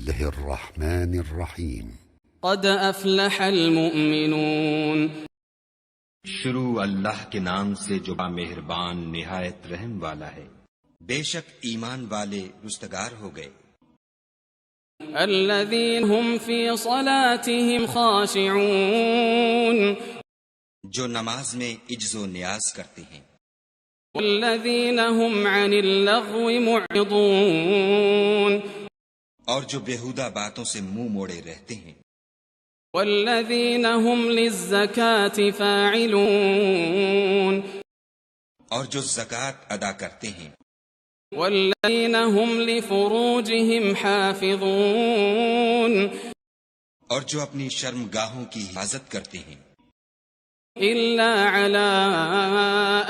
الله الرحمن الرحيم قد أفلح المؤمنون. شروع اللہ کے نام سے جو با مہربان نہایت رحم والا ہے. بے شک ایمان والے رستگار ہو گئے. الذين هم في صلاتهم خاشعون. جو نماز میں عجز و نیاز کرتے ہیں. والذين هم عن اللغو معرضون. اور جو بیہودہ باتوں سے منہ موڑے رہتے ہیں. والذين هم للزكاة فاعلون. اور جو زکوٰۃ ادا کرتے ہیں. والذين هم لفروجهم حافظون. اور جو اپنی شرمگاہوں کی حفاظت کرتے ہیں. إلا على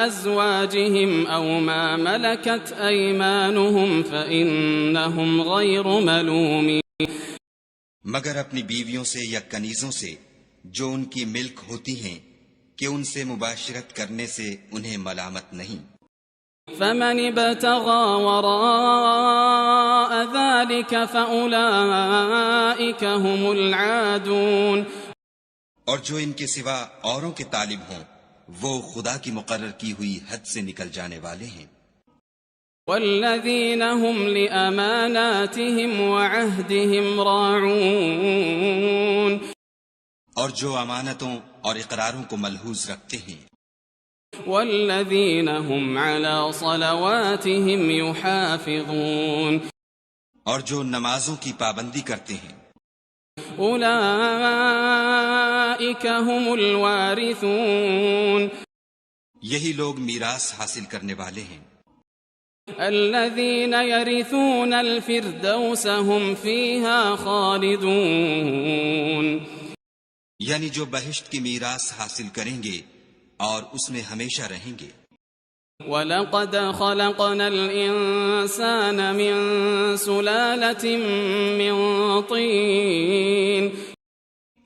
أزواجهم أو ما ملكت أيمانهم فإنهم غير ملومين. مگر اپنی بیویوں سے یا کنیزوں سے جو ان کی ملک ہوتی ہیں کہ ان سے مباشرت کرنے سے انہیں ملامت نہیں. فمن ابتغى وراء ذلك فأولئك هم العادون. اور جو ان کے سوا اوروں کے طالب ہوں وہ خدا کی مقرر کی ہوئی حد سے نکل جانے والے ہیں. والذین هم لأماناتهم وعهدهم راعون. اور جو امانتوں اور اقراروں کو ملحوظ رکھتے ہیں. والذین هم على صلواتهم يحافظون. اور جو نمازوں کی پابندی کرتے ہیں. اولئک هم الوارثون. یہی لوگ میراث حاصل کرنے والے ہیں. الذین یرثون الفردوس هم فیها خالدون. یعنی جو بہشت کی میراث حاصل کریں گے اور اس میں ہمیشہ رہیں گے. وَلَقَدْ خَلَقْنَا الْإِنسَانَ مِنْ سُلَالَةٍ مِّنْ طِينٍ.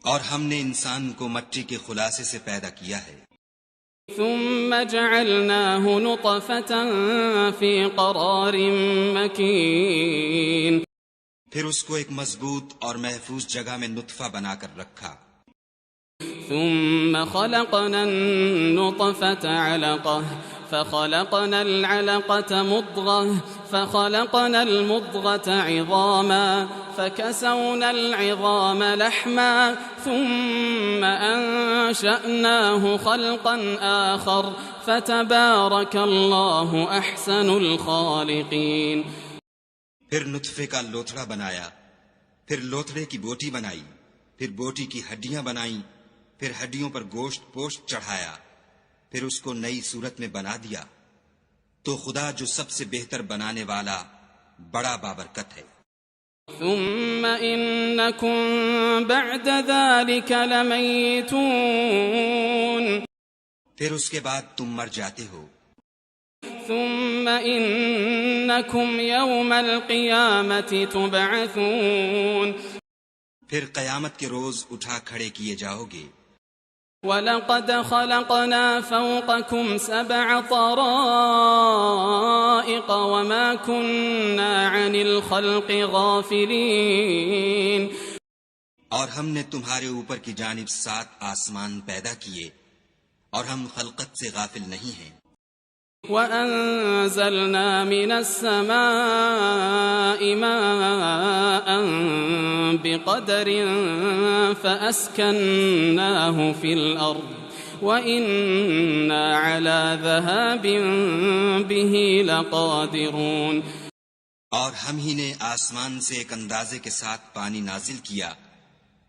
اور ہم نے انسان کو مٹی کے خلاصے سے پیدا کیا ہے. ثُمَّ جَعَلْنَاهُ نُطْفَةً فِي قَرَارٍ مَّكِينٍ. پھر اس کو ایک مضبوط اور محفوظ جگہ میں نطفہ بنا کر رکھا. ثم خلقنا النطفة علقة فخلقنا العلقة مضغة فخلقنا المضغة عظاما فكسونا العظام لحما ثم أنشأناه خلقا آخر فتبارك الله أحسن الخالقين. پھر نطفے کا لوتھڑا بنایا، پھر لوتھڑے کی بوٹی بنائی، پھر بوٹی کی ہڈیاں بنائیں، پھر ہڈیوں پر گوشت پوشت چڑھایا، پھر اس کو نئی صورت میں بنا دیا. تو خدا جو سب سے بہتر بنانے والا بڑا بابرکت ہے. ثم انکم بعد ذلك لمیتون. پھر اس کے بعد تم مر جاتے ہو. ثم انکم یوم القیامة تبعثون. پھر قیامت کے روز اٹھا کھڑے کیے جاؤ گے. وَلَقَدْ خَلَقْنَا فَوْقَكُمْ 7 طَرَائِقَ وَمَا كُنَّا عَنِ الْخَلْقِ غَافِلِينَ. اور ہم نے تمہارے اوپر کی جانب 7 آسمان پیدا کیے اور ہم خلقت سے غافل نہیں ہیں. وَأَنزَلْنَا مِنَ السَّمَاءِ مَاءً بِقَدَرٍ فَأَسْكَنَّاهُ فِي الْأَرْضِ وَإِنَّا عَلَى ذَهَابٍ بِهِ لَقَادِرُونَ. اور ہم ہی نے آسمان سے ایک اندازے کے ساتھ پانی نازل کیا،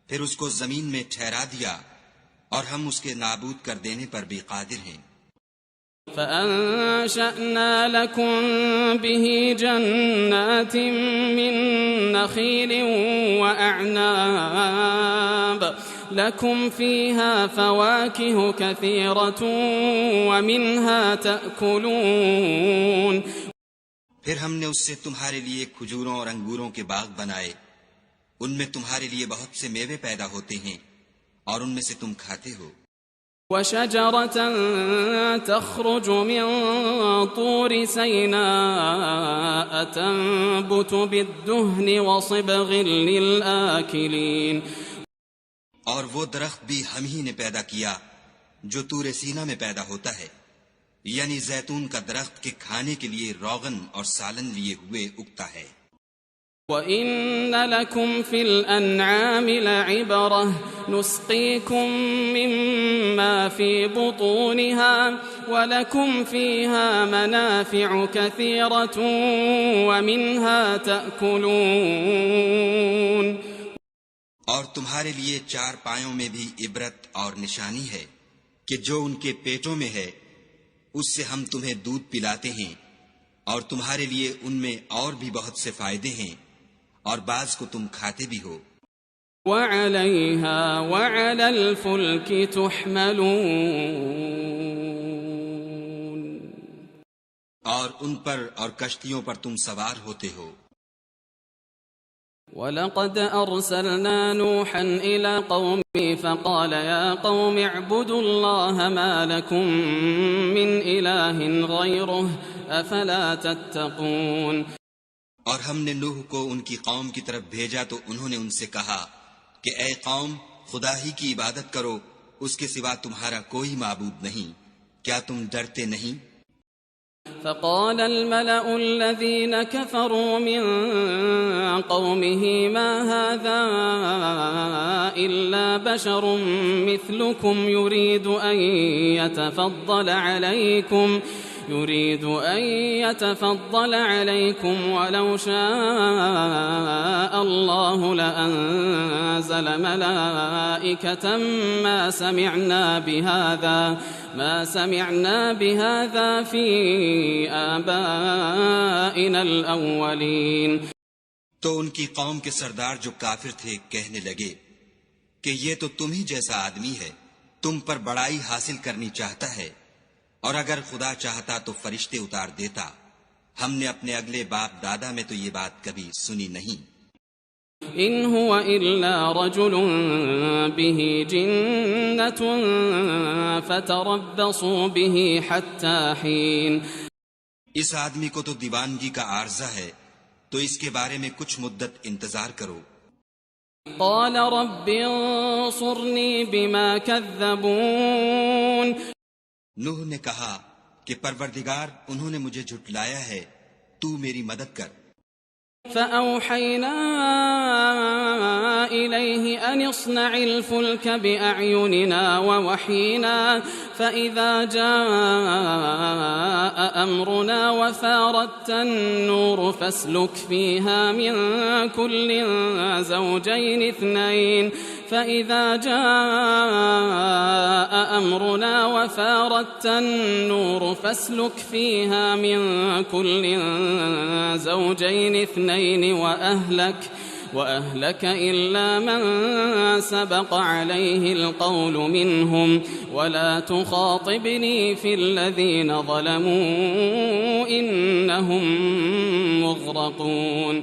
پھر اس کو زمین میں ٹھہرا دیا، اور ہم اس کے نابود کر دینے پر بھی قادر ہیں. فَأَنشَأْنَا لَكُم بِهِ جَنَّاتٍ مِّن نَّخِيلٍ وَأَعْنَابٍ لَكُمْ فِيهَا فَوَاكِهُ كَثِيرَةٌ وَمِنْهَا تَأْكُلُونَ. پھر ہم نے اس سے تمہارے لیے کھجوروں اور انگوروں کے باغ بنائے، ان میں تمہارے لیے بہت سے میوے پیدا ہوتے ہیں اور ان میں سے تم کھاتے ہو. وشجرة تخرج من طور سيناء تنبت بالدهن وصبغ للآكلين اور وہ درخت بھی ہم ہی نے پیدا کیا جو طور سینا میں پیدا ہوتا ہے، یعنی زیتون کا درخت کے کھانے کے لیے روغن اور سالن لیے ہوئے اگتا ہے۔ وَإِنَّ لَكُمْ فِي الْأَنْعَامِ لَعِبْرَةً نُسْقِيكُم مِّمَّا فِي بُطُونِهَا وَلَكُمْ فِيهَا مَنَافِعُ كَثِيرَةٌ وَمِنْهَا تَأْكُلُونَ۔ اور تمہارے لیے چار پایوں میں بھی عبرت اور نشانی ہے کہ جو ان کے پیٹوں میں ہے اس سے ہم تمہیں دودھ پلاتے ہیں، اور تمہارے لیے ان میں اور بھی بہت سے فائدے ہیں، اور بعض کو تم کھاتے بھی ہو۔ وَعَلَيْهَا وَعَلَى الْفُلْكِ تُحْمَلُونَ، اور ان پر اور کشتیوں پر تم سوار ہوتے ہو۔ وَلَقَدْ أَرْسَلْنَا نُوحًا إِلَى قَوْمِهِ فَقَالَ يَا قَوْمِ اعْبُدُوا اللَّهَ مَا لَكُمْ مِنْ إِلَٰهٍ غَيْرُهُ أَفَلَا تَتَّقُونَ۔ اور ہم نے نوح کو ان کی قوم کی طرف بھیجا تو انہوں نے ان سے کہا کہ اے قوم، خدا ہی کی عبادت کرو، اس کے سوا تمہارا کوئی معبود نہیں، کیا تم ڈرتے نہیں؟ فقال الملأ الذين كفروا من قومه ما هذا إلا بشر مثلكم يريد أن يتفضل عليكم ولو شاء الله لأنزل ملائكة ما سمعنا بهذا في آبائنا الأولين۔ تو ان کی قوم کے سردار جو کافر تھے کہنے لگے کہ یہ تو تم ہی جیسا آدمی ہے، تم پر بڑائی حاصل کرنی چاہتا ہے، اور اگر خدا چاہتا تو فرشتے اتار دیتا، ہم نے اپنے اگلے باپ دادا میں تو یہ بات کبھی سنی نہیں۔ ان هو الا رجل به جنة فتربصوا به حتى حين۔ اس آدمی کو تو دیوانگی کا عارضہ ہے، تو اس کے بارے میں کچھ مدت انتظار کرو۔ قال رب انصرني بما كذبون۔ نوح نے کہا کہ پروردگار، انہوں نے مجھے جھٹلایا ہے، تو میری مدد کر۔ فأوحينا إليه أن اصنع الفلك بأعيننا ووحينا فإذا جاء أمرنا وفاردت النور فاسلك فيها من كل زوجين اثنين فإذا جاء أمرنا وفاردت النور فاسلك فيها من كل زوجين اثنين وأهلك إلا من سبق عليه القول منهم ولا تخاطبني في الذين ظلموا إنهم مغرقون۔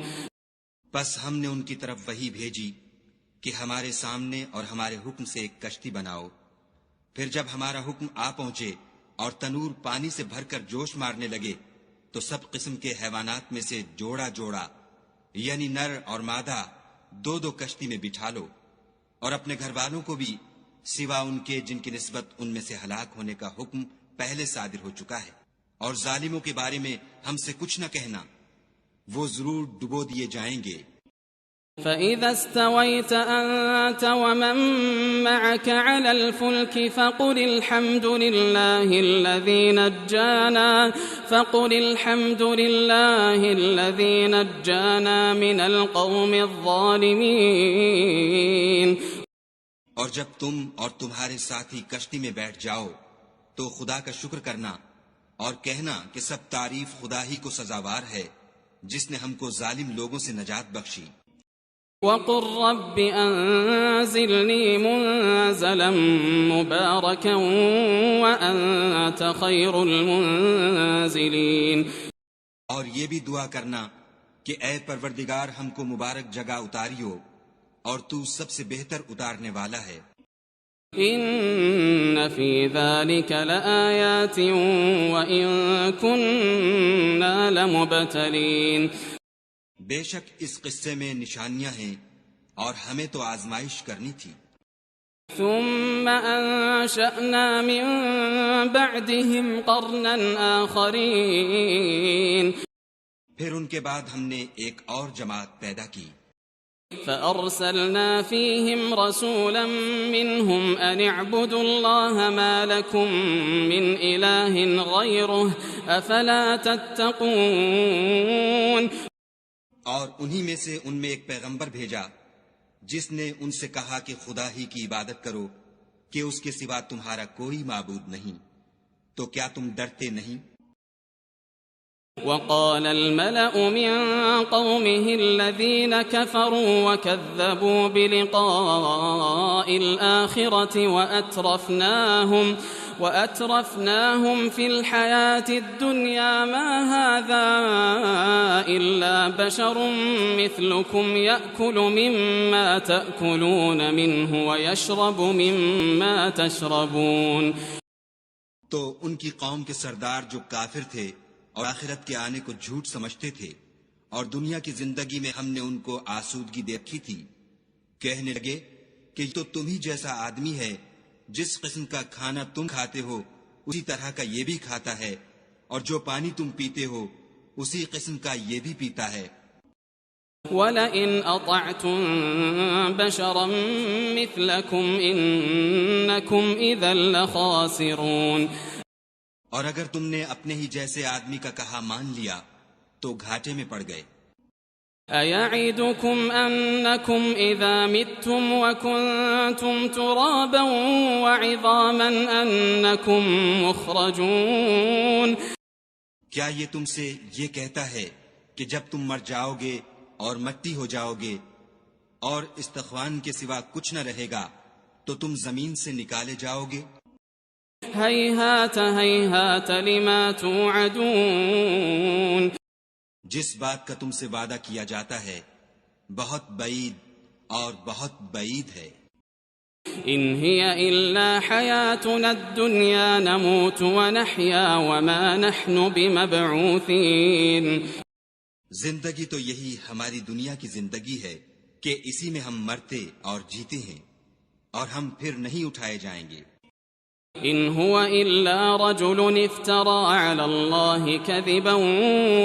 بس ہم نے ان کی طرف وحی بھیجی کہ ہمارے سامنے اور ہمارے حکم سے ایک کشتی بناؤ، پھر جب ہمارا حکم آ پہنچے اور تنور پانی سے بھر کر جوش مارنے لگے تو سب قسم کے حیوانات میں سے جوڑا جوڑا، یعنی نر اور مادہ، دو دو کشتی میں بٹھا لو، اور اپنے گھر والوں کو بھی سوا ان کے جن کی نسبت ان میں سے ہلاک ہونے کا حکم پہلے صادر ہو چکا ہے، اور ظالموں کے بارے میں ہم سے کچھ نہ کہنا، وہ ضرور ڈبو دیے جائیں گے۔ فَإِذَا اسْتَوَيْتَ أَنْتَ وَمَن مَّعَكَ عَلَى الْفُلْكِ فَقُلِ الْحَمْدُ لِلَّهِ الَّذِي نَجَّانَا مِنَ الْقَوْمِ الظَّالِمِينَ۔ اور جب تم اور تمہارے ساتھی کشتی میں بیٹھ جاؤ تو خدا کا شکر کرنا اور کہنا کہ سب تعریف خدا ہی کو سزاوار ہے جس نے ہم کو ظالم لوگوں سے نجات بخشی۔ وَقُلْ رَبِّ أَنزِلْنِي مُنزَلًا مُبَارَكًا وَأَنْتَ خَيْرُ الْمُنزِلِينَ۔ اور یہ بھی دعا کرنا کہ اے پروردگار ہم کو مبارک جگہ اتاریو، اور تو سب سے بہتر اتارنے والا ہے۔ إن في ذلك لآيات وإن كنا لمبتلين. بے شک اس قصے میں نشانیاں ہیں اور ہمیں تو آزمائش کرنی تھی. ثم أنشأنا من بعدهم قرنا آخرين. پھر ان کے بعد ہم نے ایک اور جماعت پیدا کی. فأرسلنا فيهم رسولا منهم أن اعبدوا الله ما لكم من إله غيره أفلا تتقون. اور انہی میں سے ان میں ایک پیغمبر بھیجا جس نے ان سے کہا کہ خدا ہی کی عبادت کرو کہ اس کے سوا تمہارا کوئی معبود نہیں، تو کیا تم ڈرتے نہیں؟ وقال الملأ من قومه الذين كفروا وكذبوا بلقاء الآخرة وأترفناهم في الحياة الدنيا ما هذا إلا بشر مثلكم يأكل مما تأكلون منه ويشرب مما تشربون. تو ان کی قوم کے سردار جو کافر تھے اور آخرت کے آنے کو جھوٹ سمجھتے تھے اور دنیا کی زندگی میں ہم نے ان کو آسودگی دیکھی تھی، کہنے لگے کہ تو تم ہی جیسا آدمی ہے، جس قسم کا کھانا تم کھاتے ہو اسی طرح کا یہ بھی کھاتا ہے، اور جو پانی تم پیتے ہو اسی قسم کا یہ بھی پیتا ہے. وَلَئِنْ أَطَعْتُمْ بَشَرًا مِثْلَكُمْ إِنَّكُمْ إِذًا لَخَاسِرُونَ. اور اگر تم نے اپنے ہی جیسے آدمی کا کہا مان لیا تو گھاٹے میں پڑ گئے. أَيَعِدُكُمْ أَنَّكُمْ إِذَا مِتُّمْ وَكُنْتُمْ تُرَابًا وَعِظَامًا أَنَّكُمْ مُخْرَجُونَ. کیا یہ تم سے یہ کہتا ہے کہ جب تم مر جاؤ گے اور مٹی ہو جاؤ گے اور استخوان کے سوا کچھ نہ رہے گا تو تم زمین سے نکالے جاؤ گے؟ هَيْهَاتَ هَيْهَاتَ لِمَا تُوعَدُونَ. جس بات کا تم سے وعدہ کیا جاتا ہے بہت بعید اور بہت بعید ہے. إِنْ هِيَ إِلَّا حَيَاتُنَا الدُّنْيَا نَمُوتُ وَنَحْيَا وَمَا نَحْنُ بِمَبْعُوثِينَ. زندگی تو یہی ہماری دنیا کی زندگی ہے کہ اسی میں ہم مرتے اور جیتے ہیں اور ہم پھر نہیں اٹھائے جائیں گے. إِنْ هُوَ إِلَّا رَجُلٌ افْتَرَى عَلَى اللَّهِ كَذِبًا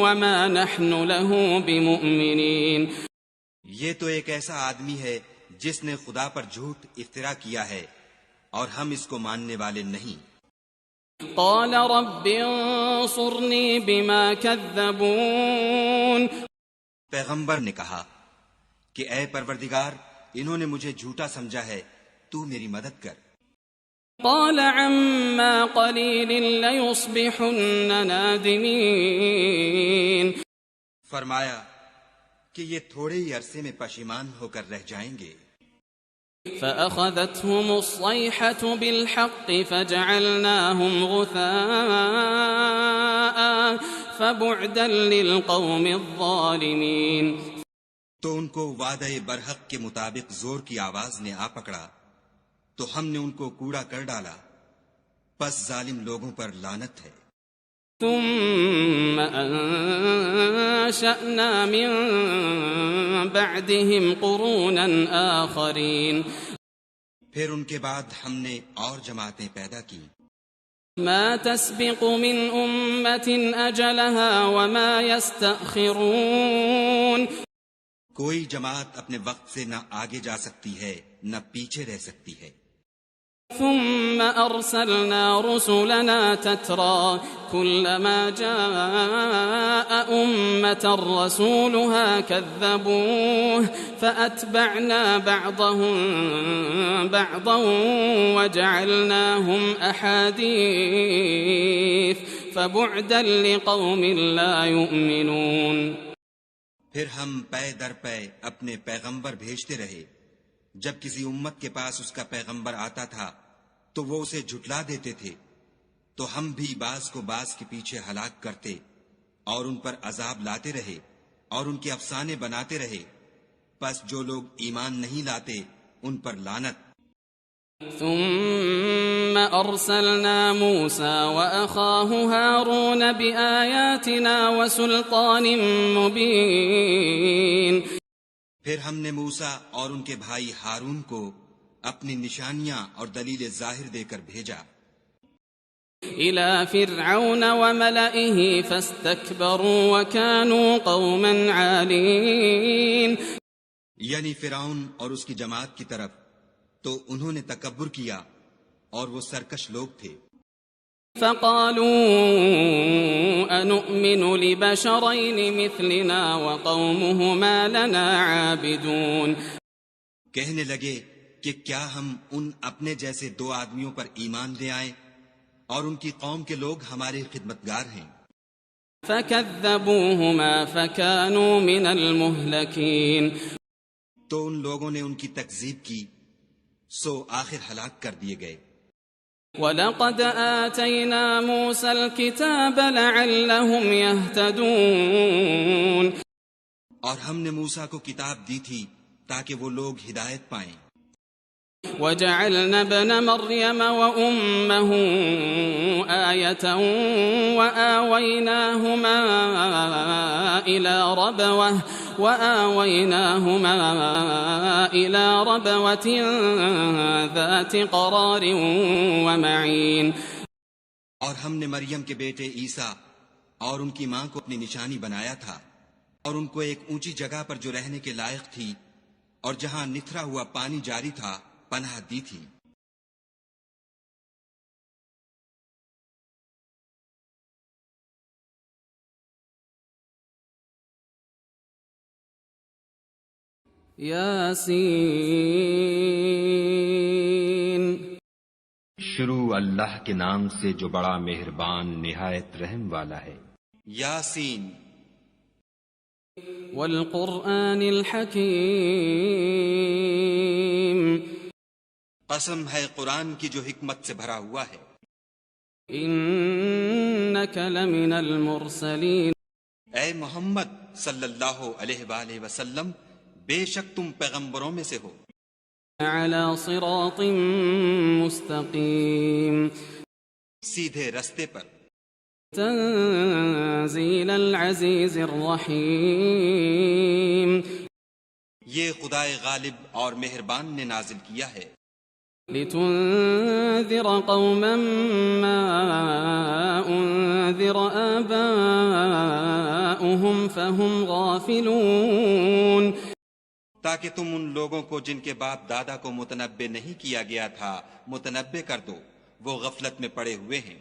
وَمَا نَحْنُ لَهُ بِمُؤْمِنِينَ. یہ تو ایک ایسا آدمی ہے جس نے خدا پر جھوٹ افترا کیا ہے اور ہم اس کو ماننے والے نہیں. قَالَ رَبِّ انصُرْنِي بِمَا كَذَّبُونَ. پیغمبر نے کہا کہ اے پروردگار انہوں نے مجھے جھوٹا سمجھا ہے، تو میری مدد کر. قال عما قليل ليصبحن نادمين. فرمایا کہ یہ تھوڑے ہی عرصے میں پشیمان ہو کر رہ جائیں گے. فأخذتهم الصيحة بالحق فجعلناهم غثاء فبعدا للقوم الظالمين. تو ان کو وعدہ برحق کے مطابق زور کی آواز نے آ پکڑا تو ہم نے ان کو کوڑا کر ڈالا، پس ظالم لوگوں پر لعنت ہے. ثم أنشأنا من بعدهم قرونا آخرين. پھر ان کے بعد ہم نے اور جماعتیں پیدا کی. ما تسبق من أمة أجلها وما يستأخرون. کوئی جماعت اپنے وقت سے نہ آگے جا سکتی ہے نہ پیچھے رہ سکتی ہے. ثم أرسلنا رسلنا تترى كلما جاء أمة رسولها كذبوه فأتبعنا بعضهم بعضا وجعلناهم أحاديث فبعدا لقوم لا يؤمنون. پھر ہم پے در پے اپنے پیغمبر بھیجتے رہے. جب کسی امت کے پاس اس کا پیغمبر آتا تھا تو وہ اسے جھٹلا دیتے تھے، تو ہم بھی بعض کو بعض کے پیچھے ہلاک کرتے اور ان پر عذاب لاتے رہے اور ان کے افسانے بناتے رہے. پس جو لوگ ایمان نہیں لاتے ان پر لعنت. ثم أرسلنا موسى وأخاه هارون بآياتنا وسلطان مبين پھر ہم نے موسیٰ اور ان کے بھائی ہارون کو اپنی نشانیاں اور دلیل ظاہر دے کر بھیجا إلى فرعون وملئه فاستكبروا وكانوا قوما عالين یعنی فرعون اور اس کی جماعت کی طرف، تو انہوں نے تکبر کیا اور وہ سرکش لوگ تھے۔ فقالوا أنؤمن لبشرين مثلنا وقومهما لنا عابدون کہنے لگے کہ کیا ہم ان اپنے جیسے دو آدمیوں پر ایمان لے آئیں اور ان کی قوم کے لوگ ہمارے خدمتگار ہیں۔ فكذبوهما فكانوا من المهلكين تو ان لوگوں نے ان کی تکذیب کی، سو آخر ہلاک کر دیے گئے۔ وَلَقَدْ آتَيْنَا مُوسَى الْكِتَابَ لَعَلَّهُمْ يَهْتَدُونَ اور ہم نے موسیٰ کو کتاب دی تھی تاکہ وہ لوگ ہدایت پائیں۔ وَجَعَلْنَا ابْنَ مَرْيَمَ وَأُمَّهُ آيَةً وَآوَيْنَاهُمَا إِلَى رَبْوَةٍ ذَاتِ قَرَارٍ وَمَعِينٍ اور ہم نے مریم کے بیٹے عیسیٰ اور ان کی ماں کو اپنی نشانی بنایا تھا، اور ان کو ایک اونچی جگہ پر جو رہنے کے لائق تھی اور جہاں نتھرا ہوا پانی جاری تھا پناہ دی تھی۔ یاسین شروع اللہ کے نام سے جو بڑا مہربان نہایت رحم والا ہے۔ یاسین والقرآن الحکیم قسم ہے قرآن کی جو حکمت سے بھرا ہوا ہے۔ انک لمن المرسلین اے محمد صلی اللہ علیہ وآلہ وسلم، بے شک تم پیغمبروں میں سے ہو۔ علی صراط مستقیم سیدھے رستے پر۔ تنزیل العزیز الرحیم یہ خدائے غالب اور مہربان نے نازل کیا ہے۔ لتنذر قوما ما انذر آباؤهم فهم غافلون تاکہ تم ان لوگوں کو جن کے باپ دادا کو متنبع نہیں کیا گیا تھا متنبع کر دو، وہ غفلت میں پڑے ہوئے ہیں۔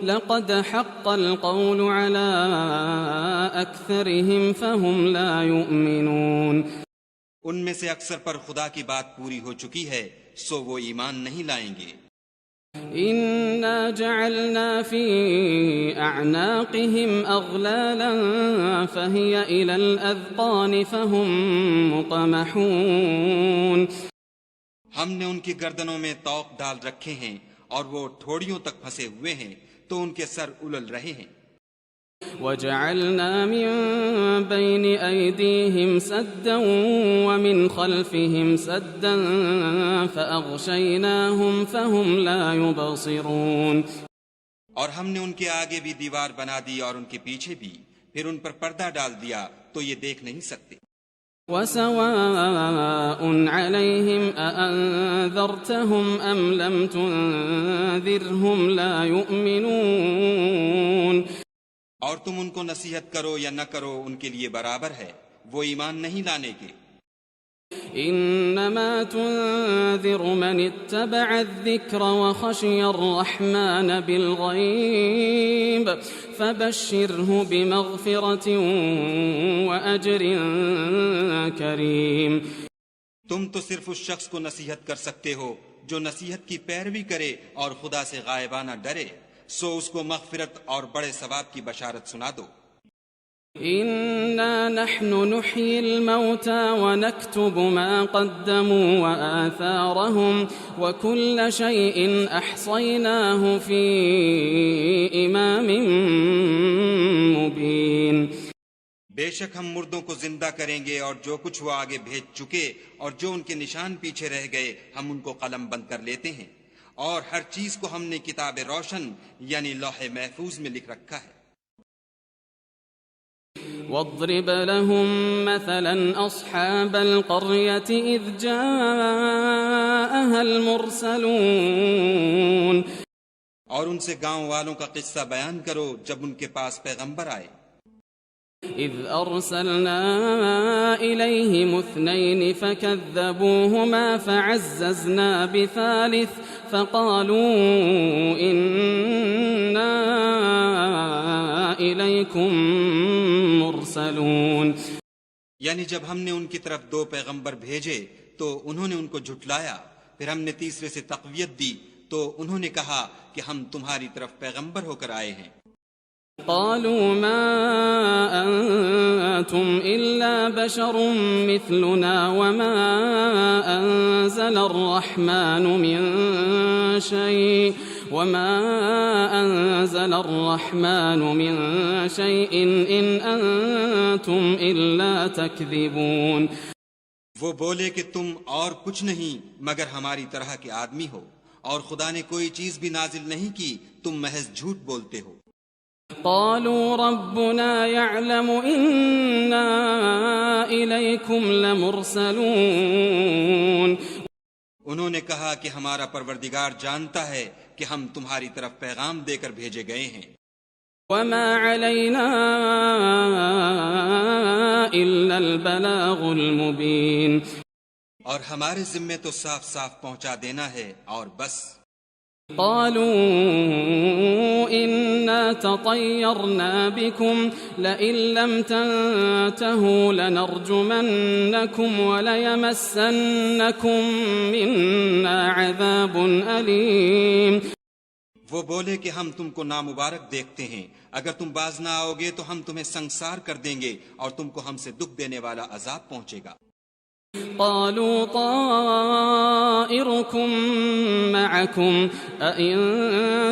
لقد حق القول على أكثرهم فهم لا يؤمنون ان میں سے اکثر پر خدا کی بات پوری ہو چکی ہے، سو وہ ایمان نہیں لائیں گے۔ إنا جعلنا في أعناقهم أغلالا فهي إلى الأذقان فهم مقمحون ہم نے ان کی گردنوں میں طوق ڈال رکھے ہیں اور وہ ٹھوڑیوں تک پھنسے ہوئے ہیں، تو ان کے سر الل رہے ہیں۔ وجعلنا من بين أيديهم سدا ومن خلفهم سدا فأغشيناهم فهم لا يبصرون اور ہم نے ان کے آگے بھی دیوار بنا دی اور ان کے پیچھے بھی، پھر ان پر پردہ ڈال دیا تو یہ دیکھ نہیں سکتے۔ وسواء عليهم أأنذرتهم أم لم تنذرهم لا يؤمنون اور تم ان کو نصیحت کرو یا نہ کرو ان کے لیے برابر ہے، وہ ایمان نہیں لانے کے۔ انما تنذر من اتبع الذکر وخشی الرحمن بالغیب فبشره بمغفرة وأجر کریم تم تو صرف اس شخص کو نصیحت کر سکتے ہو جو نصیحت کی پیروی کرے اور خدا سے غائبانہ ڈرے، سو اس کو مغفرت اور بڑے ثواب کی بشارت سنا دو۔ انا نحن نحيي الموتى ونكتب ما قدموا وآثارهم وكل شيء احصيناه في امام مبين بے شک ہم مردوں کو زندہ کریں گے، اور جو کچھ وہ آگے بھیج چکے اور جو ان کے نشان پیچھے رہ گئے ہم ان کو قلم بند کر لیتے ہیں، اور ہر چیز کو ہم نے کتاب روشن یعنی لوح محفوظ میں لکھ رکھا ہے۔ واضرب لهم مثلا أصحاب القرية إذ جاءها المرسلون، اور ان سے گاؤں والوں کا قصہ بیان کرو جب ان کے پاس پیغمبر آئے۔ إذ أرسلنا إليهم اثنين فكذبوهما فعززنا بثالث فقالوا إنا إليكم مرسلون، یعنی جب ہم نے ان کی طرف 2 پیغمبر بھیجے تو انہوں نے ان کو جھٹلایا، پھر ہم نے تیسرے سے تقویت دی تو انہوں نے کہا کہ ہم تمہاری طرف پیغمبر ہو کر آئے ہیں۔ قالوا ما أنتم إلا بشر مثلنا وما أنزل الرحمن من شيء إن أنتم إلا تكذبون۔ وہ بولے کہ تم اور کچھ نہیں مگر ہماری طرح کے آدمی ہو، اور خدا نے کوئی چیز بھی نازل نہیں کی، تم محض جھوٹ بولتے ہو۔ قالوا ربنا يعلم إنا إليكم لمرسلون، انہوں نے کہا کہ ہمارا پروردگار جانتا ہے کہ ہم تمہاری طرف پیغام دے کر بھیجے گئے ہیں۔ وما علينا إلا البلاغ المبين، اور ہمارے ذمے تو صاف صاف پہنچا دینا ہے اور بس۔ قالوا إنا تطيرنا بكم لئن لم تنتهوا لنرجمنكم وليمسنكم منا عذاب أليم۔ وہ بولے کہ ہم تم کو نامبارک دیکھتے ہیں، اگر تم باز نہ آؤ گے تو ہم تمہیں سنگسار کر دیں گے اور تم کو ہم سے دکھ دینے والا عذاب پہنچے گا۔ قالوا طائركم معكم أئن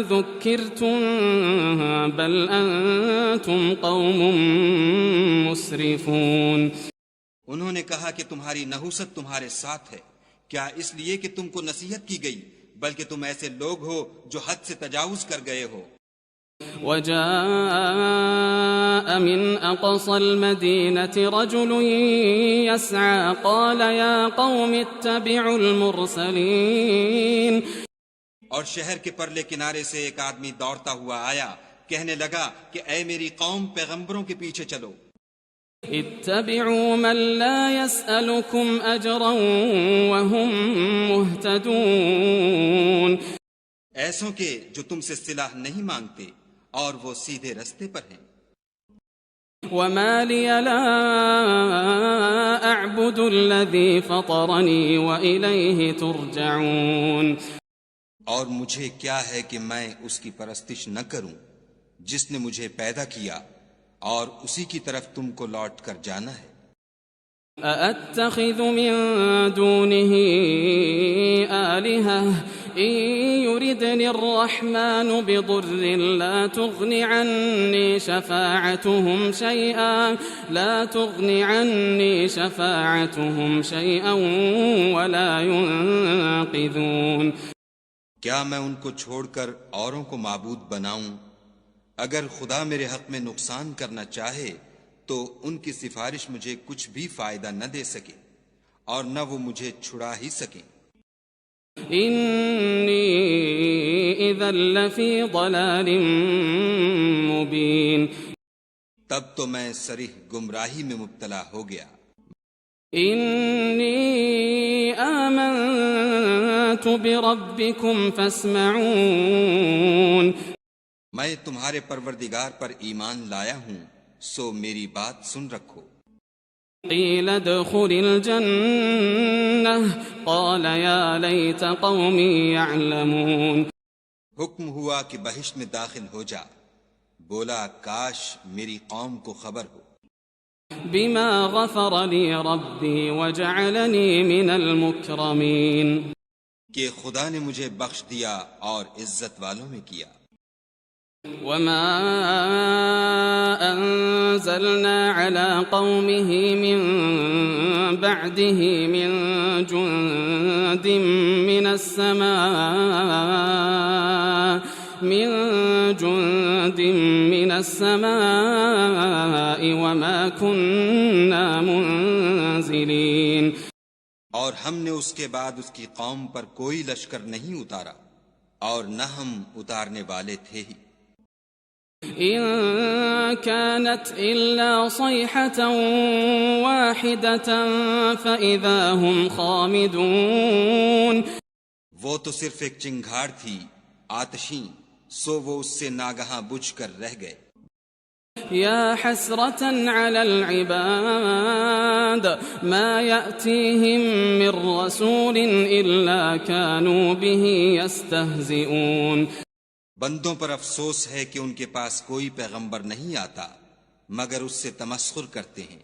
ذكرتم بل أنتم قوم مسرفون، انہوں نے کہا کہ تمہاری نحوست تمہارے ساتھ ہے، کیا اس لیے کہ تم کو نصیحت کی گئی، بلکہ تم ایسے لوگ ہو جو حد سے تجاوز کر گئے ہو۔ وجاء من أقصى المدينة رجل يسعى قال يا قوم اتبعوا المرسلين، اور شہر کے پرلے کنارے سے ایک آدمی دوڑتا ہوا آیا، کہنے لگا کہ اے میری قوم پیغمبروں کے پیچھے چلو۔ اتبعوا من لا يسألكم أجرا وهم مهتدون، ایسوں کے جو تم سے صلہ نہیں مانگتے اور وہ سیدھے رستے پر ہیں۔ وما لي لا أعبد الذي فطرني وإليه ترجعون، اور مجھے کیا ہے کہ میں اس کی پرستش نہ کروں جس نے مجھے پیدا کیا، اور اسی کی طرف تم کو لوٹ کر جانا ہے۔ أأتخذ من دونه آلهة إن يردني الرحمن بضر لا تغن عني شفاعتهم شيئا ولا ينقذون۔ کیا میں ان کو چھوڑ کر اوروں کو معبود بناؤں؟ اگر خدا میرے حق میں نقصان کرنا چاہے تو ان کی سفارش مجھے کچھ بھی فائدہ نہ دے سکے اور نہ وہ مجھے چھڑا ہی سکیں۔ انی اذا لفی ضلال مبین، تب تو میں صریح گمراہی میں مبتلا ہو گیا۔ انی آمنت بربکم فاسمعون، میں تمہارے پروردگار پر ایمان لایا ہوں، سو میری بات سن رکھو۔ قیل ادخل الجنہ قال یا لیت قومی یعلمون، حکم ہوا کہ بہشت میں داخل ہو جا، بولا کاش میری قوم کو خبر ہو۔ بما غفر لی ربی وجعلنی من المکرمین، کہ خدا نے مجھے بخش دیا اور عزت والوں میں کیا۔ وما أنزلنا على قومه من بعده من جند من السماء وما كنا منزلين. اور ہم نے اس کے بعد اس کی قوم پر کوئی لشکر نہیں اتارا اور نہ ہم اتارنے والے تھے ہی. إن كانت إلا صيحة واحدة فإذا هم خامدون. وہ تو صرف ایک چنگھاڑ تھی آتشیں، سو وہ اس سے ناگہاں بجھ کر رہ گئے. يا حسرة على العباد ما يأتيهم من رسول إلا كانوا به يستهزئون. بندوں پر افسوس ہے کہ ان کے پاس کوئی پیغمبر نہیں آتا مگر اس سے تمسخر کرتے ہیں.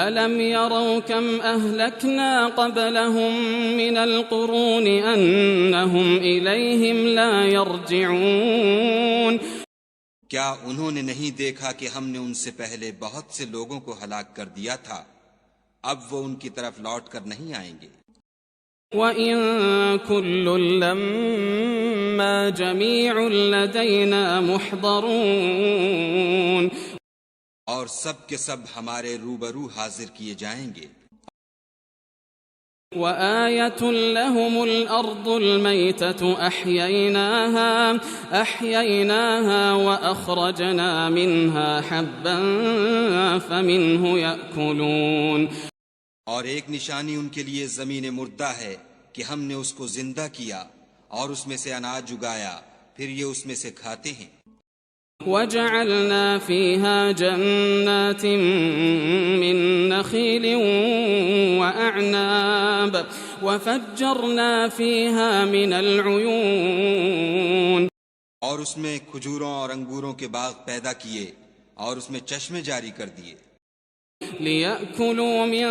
ألم يروا كم أهلكنا قبلهم من القرون أنهم إليهم لا يرجعون. کیا انہوں نے نہیں دیکھا کہ ہم نے ان سے پہلے بہت سے لوگوں کو ہلاک کر دیا تھا، اب وہ ان کی طرف لوٹ کر نہیں آئیں گے. وَإِن كُلٌّ لَّمَّا جَمِيعٌ لَّدَيْنَا مُحْضَرُونَ. اور سب کے سب ہمارے روبرو حاضر کیے جائیں گے. وَآيَةٌ لَّهُمُ الْأَرْضُ الْمَيْتَةُ أَحْيَيْنَاهَا وَأَخْرَجْنَا مِنْهَا حَبًّا فَمِنْهُ يَأْكُلُونَ. اور ایک نشانی ان کے لیے زمین مردہ ہے کہ ہم نے اس کو زندہ کیا اور اس میں سے اناج اگایا، پھر یہ اس میں سے کھاتے ہیں. وَجَعَلْنَا فِيهَا جَنَّاتٍ مِّن نَّخِيلٍ وَأَعْنَابٍ وَفَجَّرْنَا فِيهَا مِنَ الْعُيُونِ. اور اس میں کھجوروں اور انگوروں کے باغ پیدا کیے اور اس میں چشمے جاری کر دیے. لِيَأْكُلُوا مِن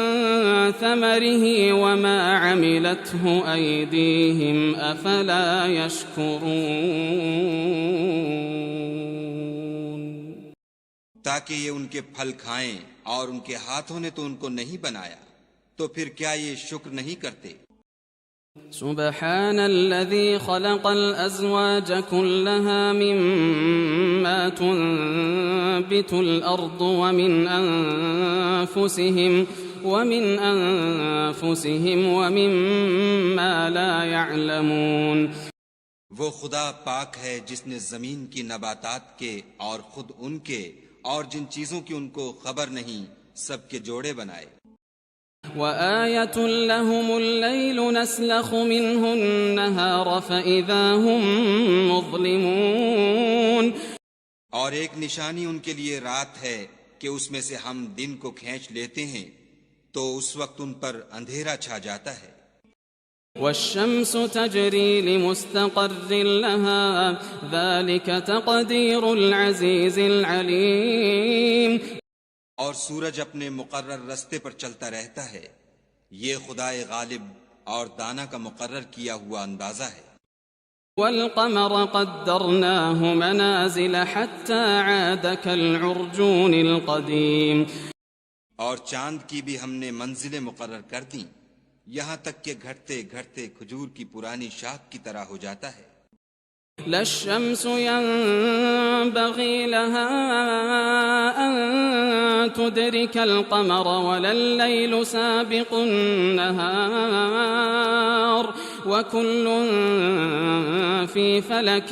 ثَمَرِهِ وَمَا عَمِلَتْهُ أَيْدِيهِمْ أَفَلَا يَشْكُرُونَ. تاکہ یہ ان کے پھل کھائیں اور ان کے ہاتھوں نے تو ان کو نہیں بنایا، تو پھر کیا یہ شکر نہیں کرتے؟ سبحان الذي خلق الأزواج كلها مما تنبت الأرض ومن أنفسهم ومما لا يعلمون. وہ خدا پاک ہے جس نے زمین کی نباتات کے اور خود ان کے اور جن چیزوں کی ان کو خبر نہیں سب کے جوڑے بنائے. وَآيَةٌ لَّهُمُ اللَّيْلُ نَسْلَخُ مِنْهُ النَّهَارَ فَإِذَا هُمْ مُظْلِمُونَ. اور ایک نشانی ان کے لیے رات ہے کہ اس میں سے ہم دن کو کھینچ لیتے ہیں تو اس وقت ان پر اندھیرا چھا جاتا ہے. وَالشَّمْسُ تَجْرِي لِمُسْتَقَرٍّ لَّهَا ذَلِكَ تَقْدِيرُ الْعَزِيزِ الْعَلِيمِ. اور سورج اپنے مقرر رستے پر چلتا رہتا ہے، یہ خدائے غالب اور دانا کا مقرر کیا ہوا اندازہ ہے. وَالْقَمَرَ قَدَّرْنَاهُ مَنَازِلَ حَتَّى عَادَ كَالْعُرْجُونِ الْقَدِيمِ. اور چاند کی بھی ہم نے منزلیں مقرر کر دیں، یہاں تک کہ گھٹتے گھٹتے کھجور کی پرانی شاخ کی طرح ہو جاتا ہے. لا الشمس ينبغي لها أن تدرك القمر ولا الليل سابق النهار وكل في فلك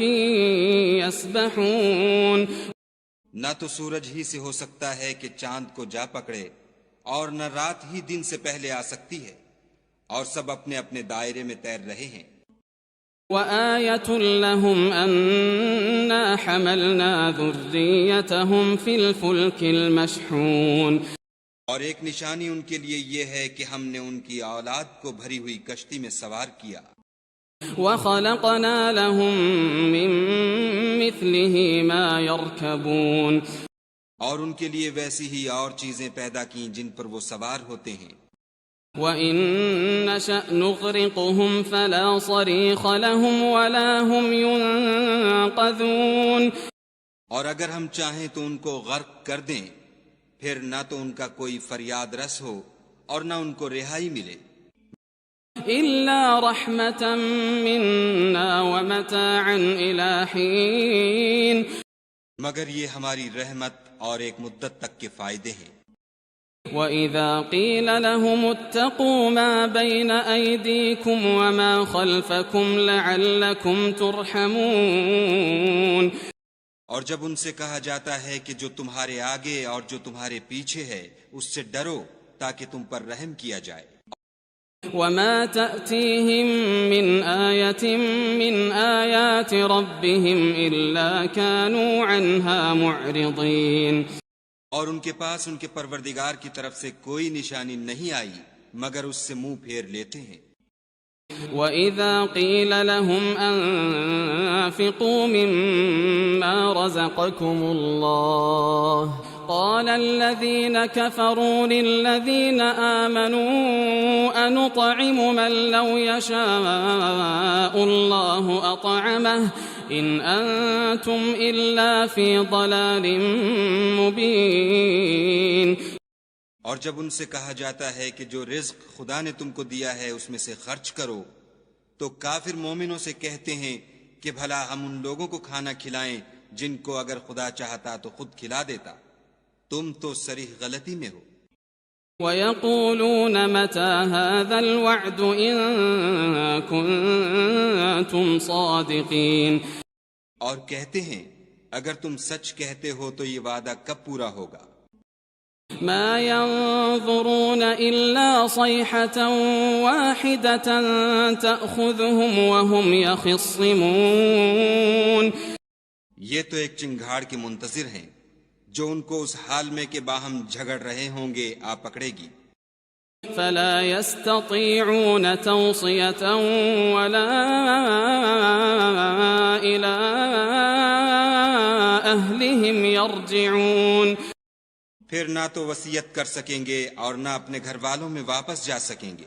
يسبحون. نہ تو سورج ہی سے ہو سکتا ہے کہ چاند کو جا پکڑے اور نہ رات ہی دن سے پہلے آ سکتی ہے، اور سب اپنے اپنے دائرے میں تیر رہے ہیں. وَآيَةٌ لَّهُمْ أَنَّا حَمَلْنَا ذُرِّيَّتَهُمْ فِي الْفُلْكِ الْمَشْحُونِ. اور ایک نشانی ان کے لیے یہ ہے کہ ہم نے ان کی اولاد کو بھری ہوئی کشتی میں سوار کیا. وَخَلَقْنَا لَهُم مِّن مِّثْلِهِ مَا يَرْكَبُونَ. اور ان کے لیے ویسی ہی اور چیزیں پیدا کیں جن پر وہ سوار ہوتے ہیں. وَإِن نَّشَأْ نُغْرِقْهُمْ فَلَا صَرِيخَ لَهُمْ وَلَا هُمْ يُنقَذُونَ اور اگر ہم چاہیں تو ان کو غرق کر دیں، پھر نہ تو ان کا کوئی فریاد رس ہو اور نہ ان کو رہائی ملے، إِلَّا رَحْمَةً مِّنَّا وَمَتَاعًا إِلَى حِينٍ مگر یہ ہماری رحمت اور ایک مدت تک کے فائدے ہیں۔ وَإِذَا قِيلَ لَهُمُ اتَّقُوا مَا بَيْنَ أَيْدِيكُمْ وَمَا خَلْفَكُمْ لَعَلَّكُمْ تُرْحَمُونَ اور جب ان سے کہا جاتا ہے کہ جو تمہارے آگے اور جو تمہارے پیچھے ہے اس سے ڈرو تاکہ تم پر رحم کیا جائے۔ وَمَا تَأْتِيهِم مِّنْ آيَةٍ مِّنْ آيَاتِ رَبِّهِمْ إِلَّا كَانُوا عَنْهَا مُعْرِضِينَ اور ان کے پاس ان کے پروردگار کی طرف سے کوئی نشانی نہیں آئی مگر اس سے منہ پھیر لیتے ہیں۔ وَإِذَا قِيلَ لَهُمْ أَنفِقُوا مِمَّا رَزَقَكُمُ اللَّهُ قَالَ الَّذِينَ كَفَرُوا لِلَّذِينَ آمَنُوا أَنُطْعِمُ مَن لَّوْ يَشَاءُ اللَّهُ أَطْعَمَهُ إِنْ أَنتُمْ إِلَّا فِي ضَلَالٍ مُّبِينٍ اور جب ان سے کہا جاتا ہے کہ جو رزق خدا نے تم کو دیا ہے اس میں سے خرچ کرو، تو کافر مومنوں سے کہتے ہیں کہ بھلا ہم ان لوگوں کو کھانا کھلائیں جن کو اگر خدا چاہتا تو خود کھلا دیتا، تم تو صریح غلطی میں ہو۔ وَيَقُولُونَ مَتَى هَذَا الْوَعْدُ إِن كُنتُمْ صَادِقِينَ اور کہتے ہیں اگر تم سچ کہتے ہو تو یہ وعدہ کب پورا ہوگا؟ مَا يَنظُرُونَ إِلَّا صَيْحَةً وَاحِدَةً تَأْخُذُهُمْ وَهُمْ يَخِصِّمُونَ یہ تو ایک چنگھاڑ کے منتظر ہیں جو ان کو اس حال میں کہ باہم جھگڑ رہے ہوں گے آ پکڑے گی۔ فَلَا يَسْتَطِيعُونَ تَوْصِيَةً وَلَا إِلَىٰ أَهْلِهِمْ يَرْجِعُونَ پھر نہ تو وصیت کر سکیں گے اور نہ اپنے گھر والوں میں واپس جا سکیں گے۔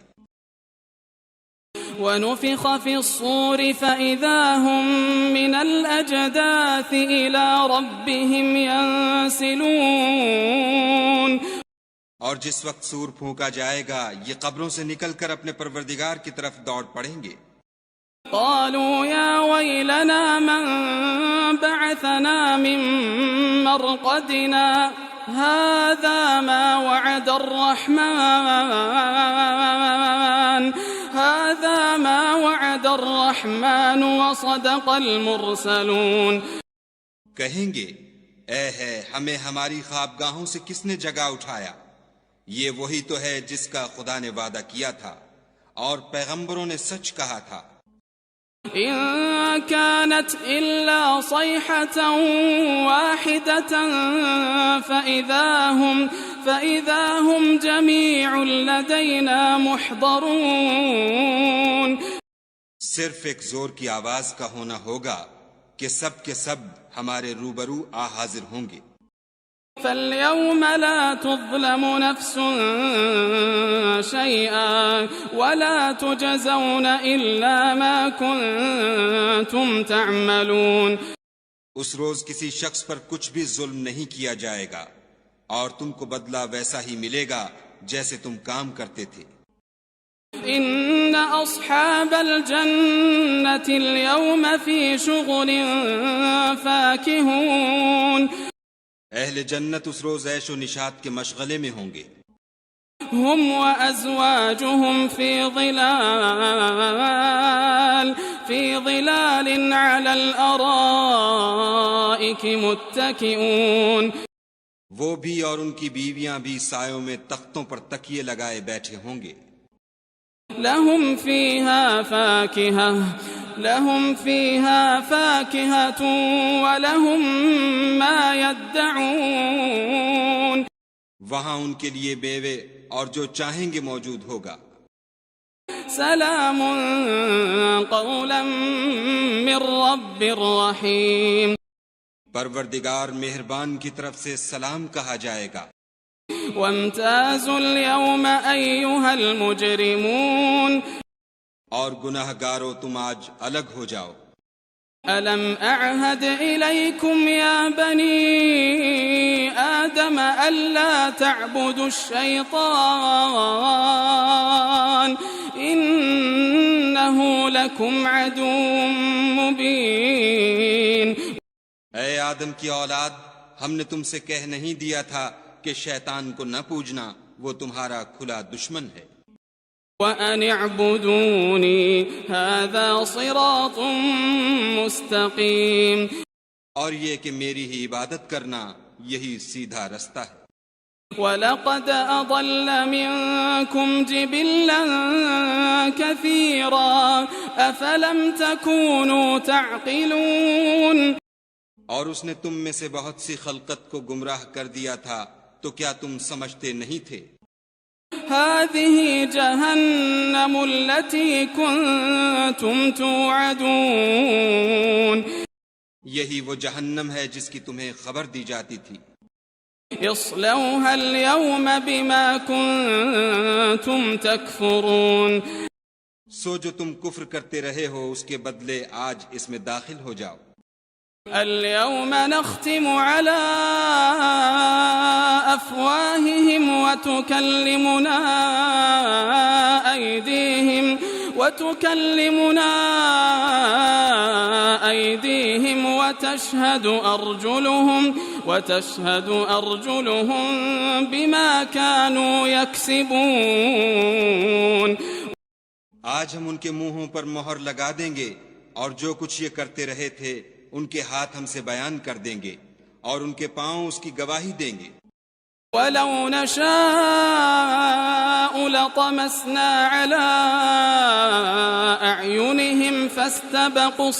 وَنُفِخَ فِي الصُّورِ فَإِذَا هُم مِّنَ الْأَجْدَاثِ إِلَىٰ رَبِّهِمْ يَنسِلُونَ اور جس وقت سور پھونکا جائے گا یہ قبروں سے نکل کر اپنے پروردگار کی طرف دوڑ پڑیں گے۔ قالوا يا ويلنا من بعثنا من مرقدنا هذا ما وعد الرحمن وصدق المرسلون کہیں گے اے ہے ہمیں ہماری خوابگاہوں سے کس نے جگا اٹھایا، یہ وہی تو ہے جس کا خدا نے وعدہ کیا تھا اور پیغمبروں نے سچ کہا تھا۔ إن كانت إلا صيحة واحدة فإذا هم جميع لدينا محضرون صرف ایک زور کی آواز کا ہونا ہوگا کہ سب کے سب ہمارے روبرو آ حاضر ہوں گے۔ فَالْيَوْمَ لَا تُظْلَمُ نَفْسٌ شَيْئًا وَلَا تُجْزَوْنَ إِلَّا مَا كُنتُمْ تَعْمَلُونَ اس روز کسی شخص پر کچھ بھی ظلم نہیں کیا جائے گا اور تم کو بدلہ ویسا ہی ملے گا جیسے تم کام کرتے تھے۔ إِنَّ أَصْحَابَ الْجَنَّةِ الْيَوْمَ فِي شُغُلٍ فَاكِهُونَ اہل جنت اس روز عیش و نشاط کے مشغلے میں ہوں گے۔ هم وأزواجهم في ظلال على الأرائك متكئون وہ بھی اور ان کی بیویاں بھی سایوں میں تختوں پر تکیے لگائے بیٹھے ہوں گے۔ لهم فيها فاكهة ولهم ما يدعون وہاں ان کے لیے بیوے اور جو چاہیں گے موجود ہوگا۔ سلام قولا من رب رحیم پروردگار مہربان کی طرف سے سلام کہا جائے گا۔ وامتازوا اليوم أيها المجرمون اور گناہ گارو تم آج الگ ہو جاؤ. ألم أعهد إليكم يا بني آدم ألا تعبدوا الشيطان إنه لكم عدو مبين. اے آدم کی اولاد، ہم نے تم سے کہہ نہیں دیا تھا کہ شیطان کو نہ پوجنا، وہ تمہارا کھلا دشمن ہے. وَأَنِ اعْبُدُونِي هَذَا صِرَاطٌ مُسْتَقِيم. اور یہ کہ میری ہی عبادت کرنا یہی سیدھا رستہ ہے. وَلَقَدْ أَضَلَّ مِنكُمْ جِبِلًّا كَثِيرًا أَفَلَمْ تَكُونُوا تَعْقِلُونَ. اور اس نے تم میں سے بہت سی خلقت کو گمراہ کر دیا تھا، تو کیا تم سمجھتے نہیں تھے؟ هذه جهنم التي كنتم توعدون. یہی وہ جہنم ہے جس کی تمہیں خبر دی جاتی تھی. اصلوها اليوم بما كنتم تكفرون. سو جو تم کفر کرتے رہے ہو اس کے بدلے آج اس میں داخل ہو جاؤ. اليوم نختم على أفواههم وتكلمنا أيديهم وتشهد أرجلهم بما كانوا يكسبون. آج ہم ان کے منہوں پر مہر لگا دیں گے، اور جو کچھ یہ کرتے رہے تھے ان کے ہاتھ ہم سے بیان کر دیں گے، اور ان کے پاؤں اس کی گواہی دیں گے. وَلَوْ نَشَاءُ لَطَمَسْنَا عَلَىٰ أَعْيُنِهِمْ فَاسْتَبَقُوا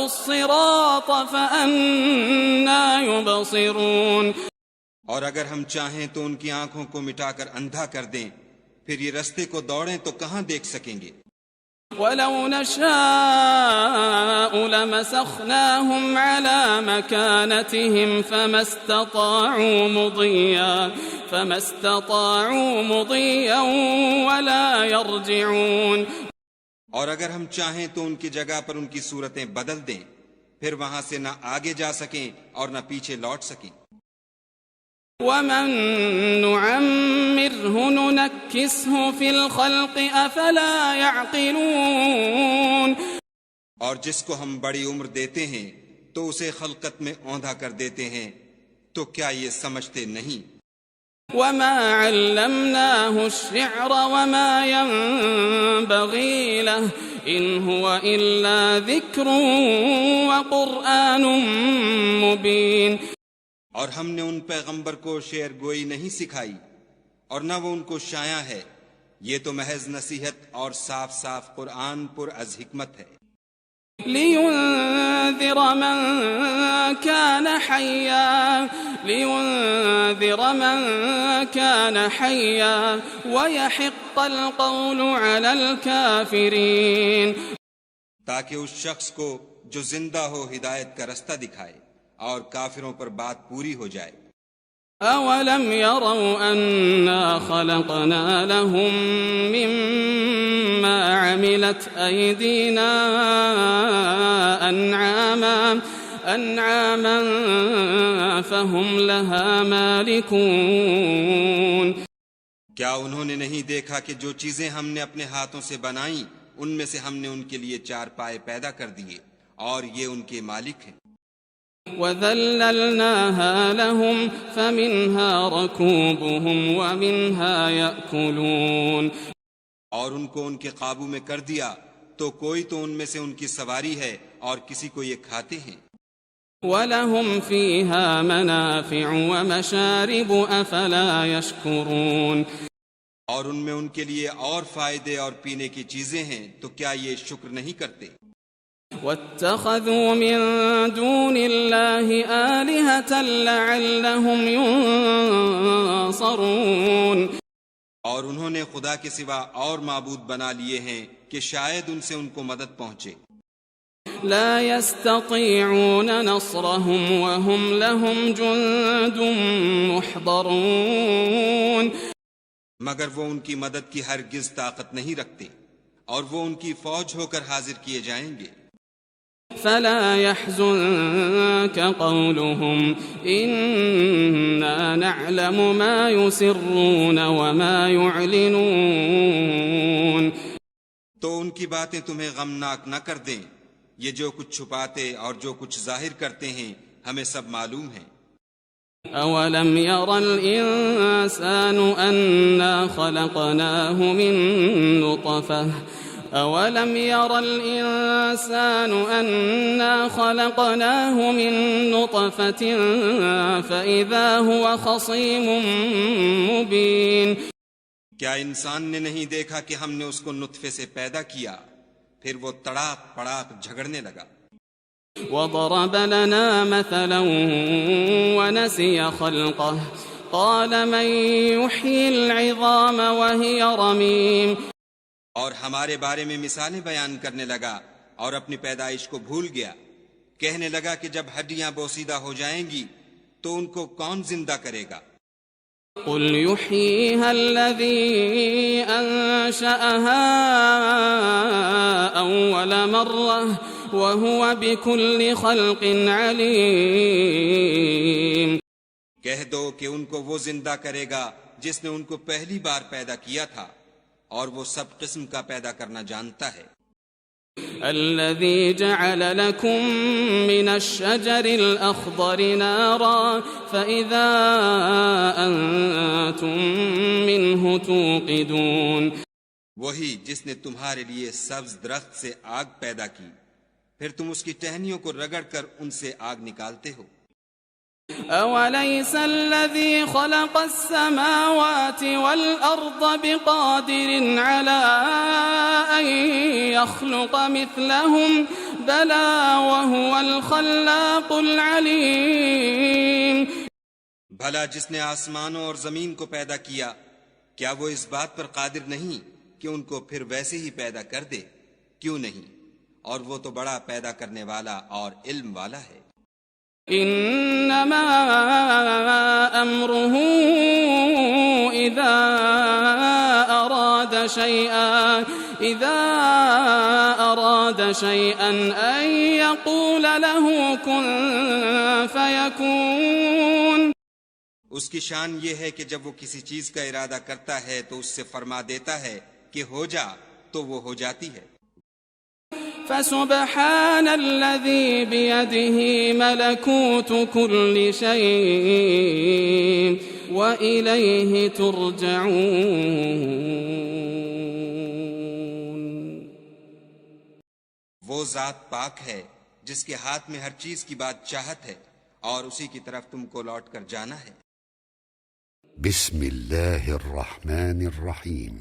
الصِّرَاطَ فَأَنَّىٰ يُبْصِرُونَ. اور اگر ہم چاہیں تو ان کی آنکھوں کو مٹا کر اندھا کر دیں، پھر یہ رستے کو دوڑیں تو کہاں دیکھ سکیں گے. وَلَوْ نَشَاءُ لَمَسَخْنَاهُمْ عَلَىٰ مَكَانَتِهِمْ فَمَا اسْتَطَاعُوا مُضِيًّا وَلَا يَرْجِعُونَ. اور اگر ہم چاہیں تو ان کی جگہ پر ان کی صورتیں بدل دیں، پھر وہاں سے نہ آگے جا سکیں اور نہ پیچھے لوٹ سکیں. وَمَن نُعَمِّرْهُ نُنَكِّسْهُ فِي الْخَلْقِ أَفَلَا يَعْقِلُونَ. اور جس کو ہم بڑی عمر دیتے ہیں تو اسے خلقت میں اوندھا کر دیتے ہیں، تو کیا یہ سمجھتے نہیں؟ وَمَا عَلَّمْنَاهُ الشِّعْرَ وَمَا يَنبَغِي لَهُ إِنْ هُوَ إِلَّا ذِكْرٌ وَقُرْآنٌ مُبِينٌ. اور ہم نے ان پیغمبر کو شعر گوئی نہیں سکھائی، اور نہ وہ ان کو شایع ہے، یہ تو محض نصیحت اور صاف صاف قرآن پر از حکمت ہے. لِيُنذِرَ مَن كَانَ حَيًّا وَيَحِقَّ الْقَوْلُ عَلَى الْكَافِرِينَ. تاکہ اس شخص کو جو زندہ ہو ہدایت کا رستہ دکھائے اور کافروں پر بات پوری ہو جائے. أَوَلَمْ يَرَوْا أَنَّا خَلَقْنَا لَهُم مِّمَّا عَمِلَتْ أَيْدِينَا أَنْعَامًا فَهُمْ لَهَا مَالِكُونَ. کیا انہوں نے نہیں دیکھا کہ جو چیزیں ہم نے اپنے ہاتھوں سے بنائیں ان میں سے ہم نے ان کے لیے چار پائے پیدا کر دیے، اور یہ ان کے مالک ہیں. وَذَلَّلْنَاهَا لَهُمْ فَمِنْهَا رَكُوبُهُمْ وَمِنْهَا يَأْكُلُونَ. اور ان کو ان کے قابو میں کر دیا، تو کوئی تو ان میں سے ان کی سواری ہے اور کسی کو یہ کھاتے ہیں. وَلَهُمْ فِيهَا مَنَافِعُ وَمَشَارِبُ أَفَلَا يَشْكُرُونَ. اور ان میں ان کے لیے اور فائدے اور پینے کی چیزیں ہیں، تو کیا یہ شکر نہیں کرتے؟ وَاتَّخَذُوا مِن دُونِ اللَّهِ آلِهَةً لَعَلَّهُمْ يُنصَرُونَ. اور انہوں نے خدا کے سوا اور معبود بنا لیے ہیں کہ شاید ان سے ان کو مدد پہنچے. لا يستطيعون نصرهم وهم لهم جند محضرون مگر وہ ان کی مدد کی ہرگز طاقت نہیں رکھتے اور وہ ان کی فوج ہو کر حاضر کیے جائیں گے. فلا يحزنك قولهم إنا نعلم ما يسرون وما يعلنون. تو ان کی باتیں تمہیں غمناک نہ کر دیں. یہ جو کچھ چھپاتے اور جو کچھ ظاہر کرتے ہیں ہمیں سب معلوم ہے. أولم ير الإنسان أنا خلقناه من نطفة أولم ير الإنسان أنا خلقناه من نطفة فإذا هو خصيم مبين. کیا انسان نے نہیں دیکھا کہ ہم نے اس کو نطفے سے پیدا کیا پھر وہ تڑاک پڑاک جھگڑنے لگا. وضرب لنا مثلا ونسي خلقه قال من يحيي العظام وهي رميم. اور ہمارے بارے میں مثالیں بیان کرنے لگا اور اپنی پیدائش کو بھول گیا. کہنے لگا کہ جب ہڈیاں بوسیدہ ہو جائیں گی تو ان کو کون زندہ کرے گا. قل يحييها الذي أنشأها أول مرة وهو بكل خلق عليم. کہہ دو کہ ان کو وہ زندہ کرے گا جس نے ان کو پہلی بار پیدا کیا تھا اور وہ سب قسم کا پیدا کرنا جانتا ہے. الذي جعل لكم من الشجر الأخضر نارا فإذا أنتم منه توقدون. وہی جس نے تمہارے لیے سبز درخت سے آگ پیدا کی پھر تم اس کی ٹہنیوں کو رگڑ کر ان سے آگ نکالتے ہو. أوليس الذي خلق السماوات والأرض بقادر على أن يخلق مثلهم بلى وهو الخلاق العليم. بھلا جس نے آسمانوں اور زمین کو پیدا کیا کیا وہ اس بات پر قادر نہیں کہ ان کو پھر ویسے ہی پیدا کر دے؟ کیوں نہیں؟ اور وہ تو بڑا پیدا کرنے والا اور علم والا ہے. انما امره اذا اراد شيئا ان يقول له كن فيكون. اس کی شان یہ ہے کہ جب وہ کسی چیز کا ارادہ کرتا ہے تو اس سے فرما دیتا ہے کہ ہو جا تو وہ ہو جاتی ہے. فسبحان الذي بيده ملكوت كل شيء وإليه ترجعون. وہ ذات پاک ہے جس کے ہاتھ میں ہر چیز کی بات چاہت ہے اور اسی کی طرف تم کو لوٹ کر جانا ہے. بسم اللہ الرحمن الرحیم.